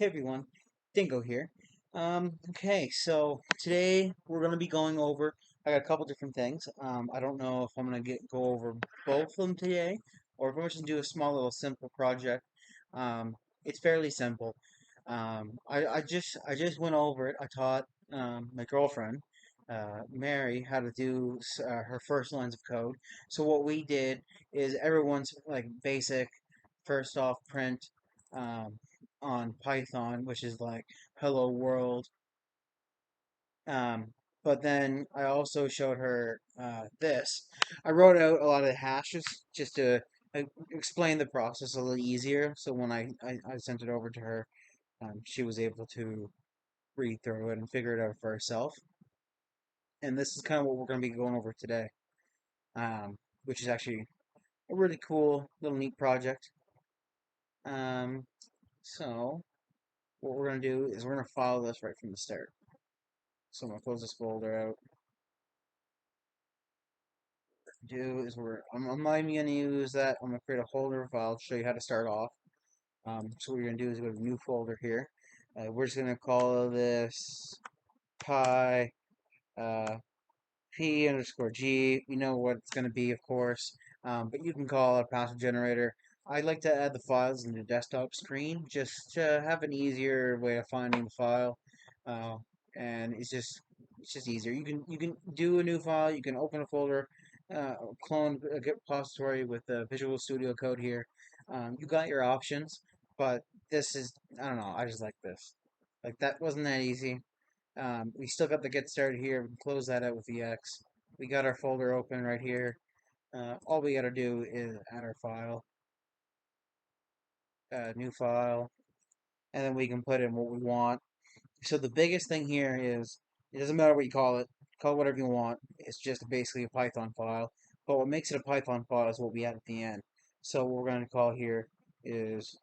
Hey everyone, Dingo here. Okay, so today we're going to be going over. I got a couple different things. I don't know if I'm going to go over both of them today, or if I'm just going to do a small little simple project. It's fairly simple. I just went over it. I taught my girlfriend, Mary, how to do her first lines of code. So what we did is everyone's like basic, first off print. Um, on Python, which is like hello world. Um, but then I also showed her this. I wrote out a lot of the hashes just to explain the process a little easier. So when I sent it over to her, she was able to read through it and figure it out for herself. And this is kind of what we're going to be going over today, which is actually a really cool little neat project. Um, so what we're going to do is we're going to follow this right from the start. So I'm gonna close this folder out. Do is I'm not even gonna use that. I'm gonna create a folder file to show you how to start off. So what you're gonna do is go to new folder here. We're just gonna call this pi uh, p underscore g. We know what it's gonna be, of course, but you can call it a password generator. I like to add the files in the desktop screen just to have an easier way of finding the file, uh, and it's just easier. You can do a new file. You can open a folder, clone a Git repository with the Visual Studio Code here. You got your options, but this is I don't know. I just like this. Like that wasn't that easy. We still got the get started here. We can close that out with the X. We got our folder open right here. All we got to do is add our file, new file, and then we can put in what we want. So the biggest thing here is it doesn't matter what you call it whatever you want. It's just basically a Python file. But what makes it a Python file is what we add at the end. So what we're going to call here is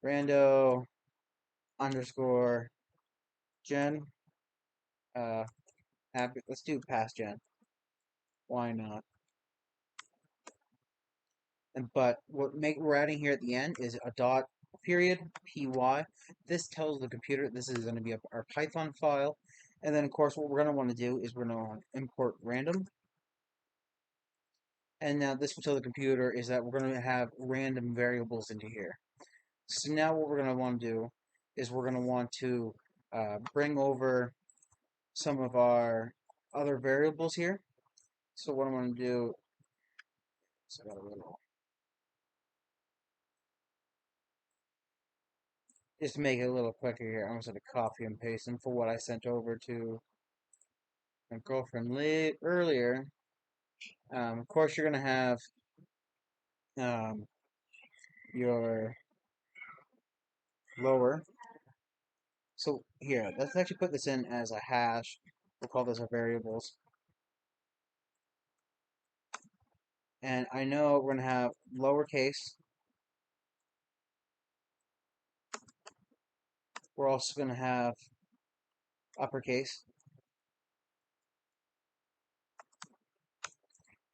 rando underscore gen. Uh, let's do past gen. Why not? But we're adding here at the end is a dot period py. This tells the computer this is going to be our Python file, and then of course what we're going to want to do is we're going to want to import random, and now this will tell the computer is that we're going to have random variables into here. So now what we're going to want to do is we're going to want to bring over some of our other variables here. So what I'm going to do is I got a little just to make it a little quicker here, I'm just going to copy and paste them for what I sent over to my girlfriend earlier. Of course, you're going to have um, your lower. So here, let's actually put this in as a hash. We'll call this our variables. And I know we're going to have lowercase. We're also going to have uppercase.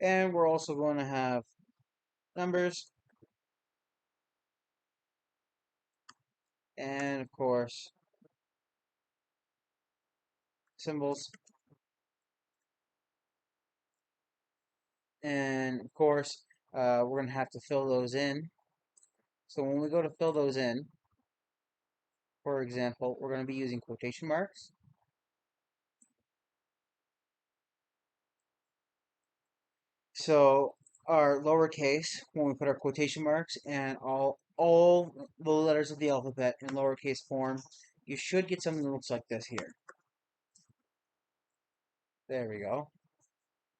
And we're also going to have numbers. And of course, symbols. And of course, we're going to have to fill those in. So when we go to fill those in, for example, we're going to be using quotation marks. So our lowercase, when we put our quotation marks and all the letters of the alphabet in lowercase form, you should get something that looks like this here. There we go.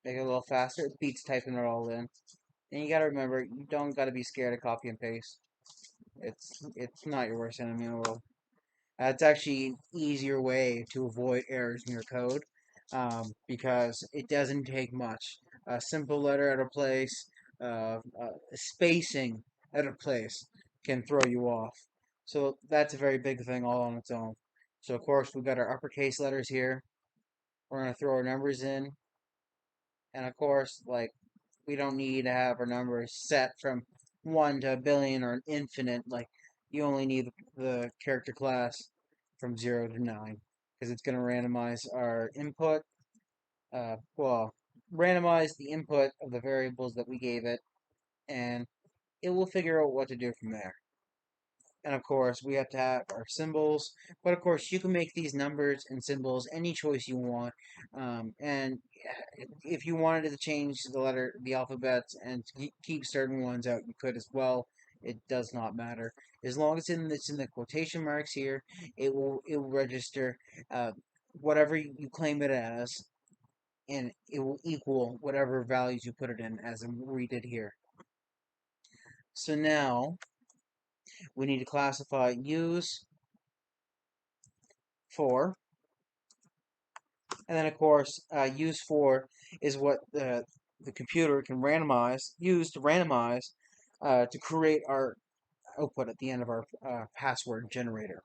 Make it a little faster. It beats typing it all in. And you gotta remember, you don't gotta be scared of copy and paste. It's not your worst enemy in the world. It's actually an easier way to avoid errors in your code because it doesn't take much. A simple letter out of place, spacing out of place can throw you off. So that's a very big thing all on its own. So of course we've got our uppercase letters here. We're gonna throw our numbers in, and of course like we don't need to have our numbers set from 1 to a billion or an infinite. Like you only need the character class from 0 to 9 because it's going to randomize our input. Well, randomize the input of the variables that we gave it, and it will figure out what to do from there. And of course, we have to have our symbols. But of course, you can make these numbers and symbols any choice you want. And if you wanted to change the alphabets, and keep certain ones out, you could as well. It does not matter as long as it's in the quotation marks here. It will register uh, whatever you claim it as, and it will equal whatever values you put it in, as we did here. So now we need to classify use for. And then, of course, use for is what the computer can use to randomize to create our output at the end of our password generator.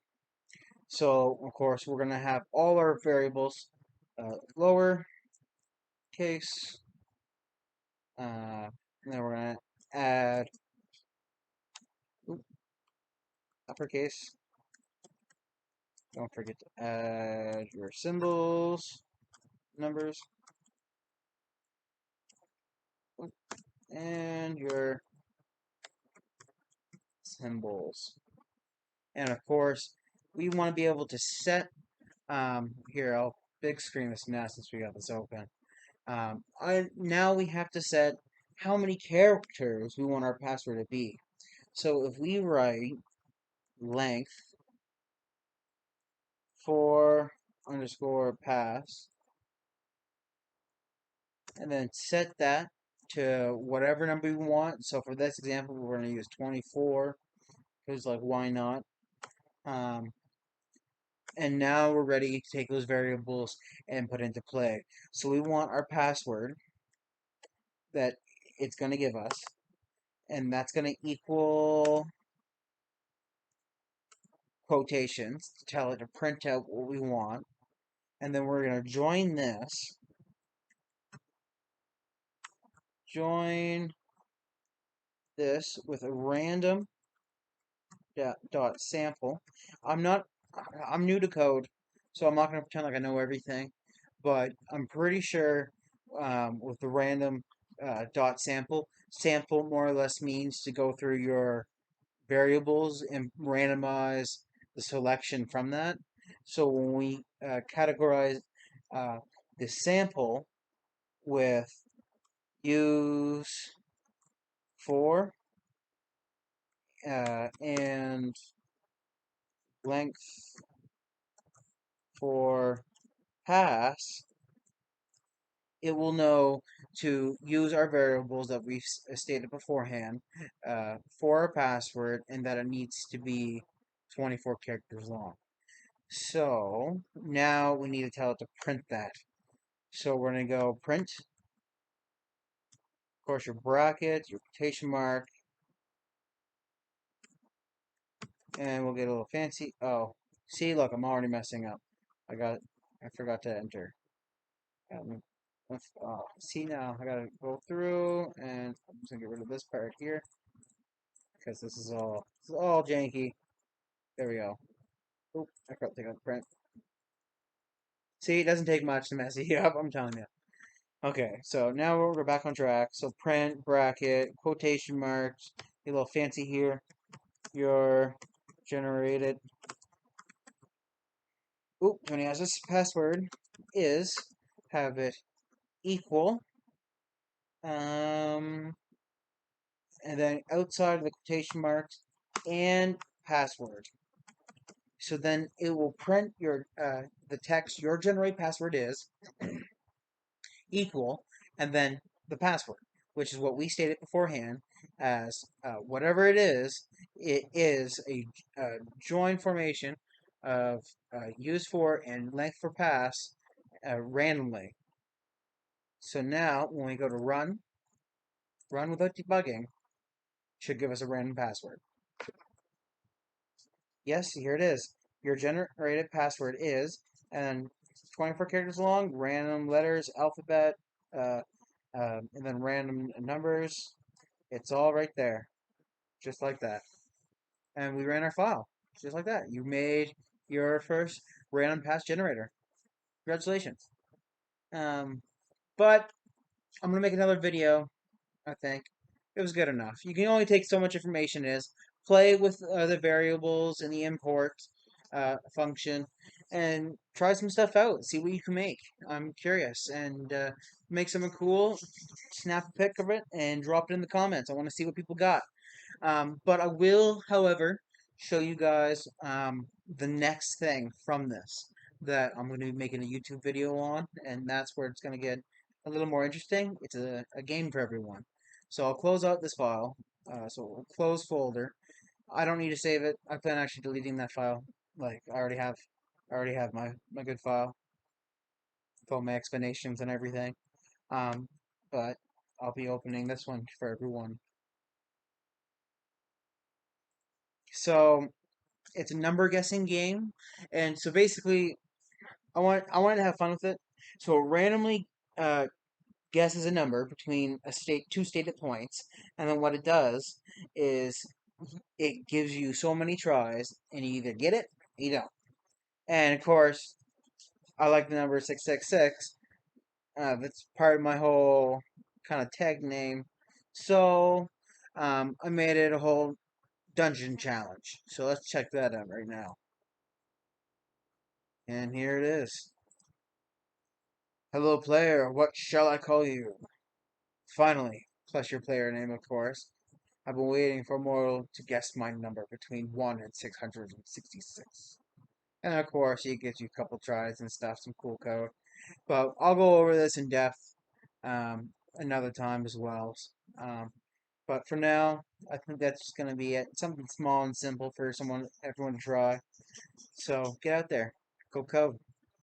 So, of course, we're going to have all our variables lower case, and then we're going to add uppercase. Don't forget to add your symbols, numbers, and your symbols. And of course, we want to be able to set, here, I'll big screen this now since we got this open. Now we have to set how many characters we want our password to be. So if we write length for underscore pass, and then set that to whatever number we want. So for this example, we're going to use 24, because like, why not? Um, and now we're ready to take those variables and put into play. So we want our password that it's going to give us, and that's going to equal quotations to tell it to print out what we want. And then we're going to join this with a random dot sample. I'm not, I'm new to code, so I'm not going to pretend like I know everything, but I'm pretty sure with the random dot sample more or less means to go through your variables and randomize the selection from that. So when we categorize uh, the sample with use for and length for pass, it will know to use our variables that we've stated beforehand for our password, and that it needs to be 24 characters long. So now we need to tell it to print that. So we're going to go print, of course, your bracket, your quotation mark, and we'll get a little fancy. Oh, see, look, I'm already messing up. I forgot to enter. See now, I gotta go through, and I'm just gonna get rid of this part here because this is all janky. There we go. Oop, I forgot to take out the print. See, it doesn't take much to mess you up. I'm telling you. Okay, so now we're back on track. So print, bracket, quotation marks, a little fancy here. Your generated. Oop, Tony has this password is have it equal. Um, and then outside of the quotation marks and password. So then it will print the text your generated password is equal, and then the password, which is what we stated beforehand as whatever it is. It is a join formation of use for and length for pass randomly. So now when we go to run without debugging, should give us a random password. Yes, here it is. Your generated password is, and 24 characters long, random letters, alphabet, uh, and then random numbers. It's all right there, just like that. and we ran our file just like that. You made your first random pass generator. Congratulations. Um, but I'm gonna make another video. I think it was good enough. You can only take so much information. Is play with the variables in the import function and try some stuff out. See what you can make. I'm curious and make something cool. Snap a pic of it and drop it in the comments. I want to see what people got. But I will, however, show you guys the next thing from this that I'm going to be making a YouTube video on, and that's where it's going to get a little more interesting. It's a game for everyone. So I'll close out this file. So we'll close folder. I don't need to save it. I plan on actually deleting that file. Like I already have my good file with all my explanations and everything. Um, but I'll be opening this one for everyone. So it's a number guessing game, and so basically, I wanted to have fun with it. So it randomly uh, guesses a number between two stated points, and then what it does is it gives you so many tries, and you either get it, or you don't. And of course, I like the number 666. That's part of my whole kind of tag name. So I made it a whole dungeon challenge. So let's check that out right now. And here it is. Hello, player. What shall I call you? Finally, plus your player name, of course. I've been waiting for a mortal to guess my number between 1 and 666. And of course, he gives you a couple tries and stuff, some cool code. But I'll go over this in depth another time as well. Um, but for now, I think that's just going to be it. Something small and simple for everyone to try. So get out there. Go code.